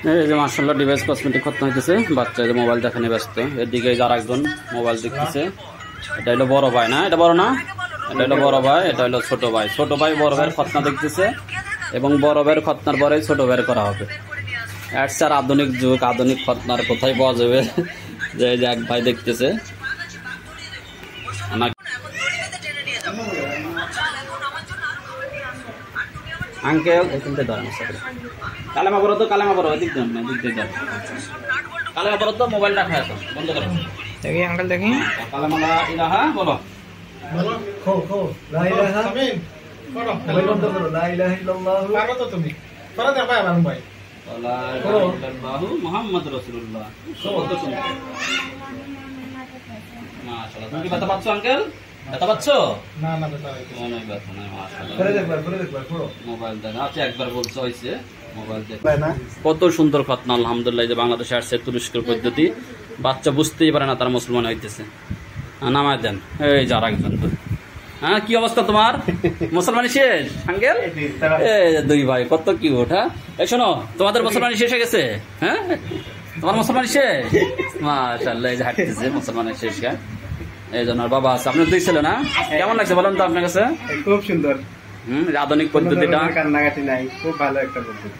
এই যে মাশাআল্লাহ ডিভাইস কসমেটিক খতম হইতেছে, বাচ্চা যে মোবাইল দেখানে ব্যস্ত। এদিকে যার একজন মোবাইল দেখতেছে, এটা হলো বড় ভাই না, এটা বড় না, এটা হলো বড় ভাই, এটা হলো ছোট ভাই। ছোট ভাই বড় ভাইয়ের খতনা দেখতেছে এবং বড় ভাইয়ের খতনার পরে ছোট ভাইয়ের করা হবে। আর আধুনিক যুগ, আধুনিক খতনার কোথায় পাওয়া যাবে? যে এক ভাই দেখতেছে আঙ্কেল এখানটা ধরেন, কালেমা বড় তো, কালেমা বড় এদিক দেন না, এদিক দিয়ে কালেমা বড় তো, মোবাইল রাখা আছে বন্ধ করো। দেখি আঙ্কেল দেখি কালেমা লা ইলাহা বলো, বলো খো খো লা ইলাহা আমিন করো, মোবাইল বন্ধ করো। লা ইলাহা ইল্লাল্লাহ পারো তো তুমি, পারো দেখো আবার ভাই লা ইলাহা ইল্লাল্লাহু মুহাম্মাদুর রাসূলুল্লাহ। কত সুন্দর মাশাআল্লাহ। তুমি কি ব্যথা পাচ্ছো আঙ্কেল? ব্যথা পাচ্ছো? না না বেটা অনেক ব্যথা নাই মাশাআল্লাহ। করে দেখবা করো মোবাইল দেন, আচ্ছা একবার বলছো হইছে মোবাইল দেন। কত সুন্দর খতনা আলহামদুলিল্লাহ। যে বাংলাদেশে আসছে তুরস্কের পদ্ধতি, বাচ্চা বুঝতেই পারে না তারা মুসলমান হইতেছে। নামায় দেন। এই যার একজন, হ্যাঁ কি অবস্থা তোমার? মুসলমানি শেষ আঙ্কেল? এই দুই ভাই কত কিউট। হ্যাঁ এই শোনো, তোমাদের মুসলমানি শেষ হয়ে গেছে? হ্যাঁ তোমার মুসলমানি শেষ? মাশাআল্লাহ, এই যে হাঁটতেছে মুসলমানি শেষ। হ্যাঁ এই জন্য বাবা আছে, আপনার দুই ছেলে না? কেমন লাগছে বলেন তো আপনার কাছে? খুব সুন্দর। আধুনিক পদ্ধতিটা, কান্নাকাটি নাই, খুব ভালো একটা পদ্ধতি।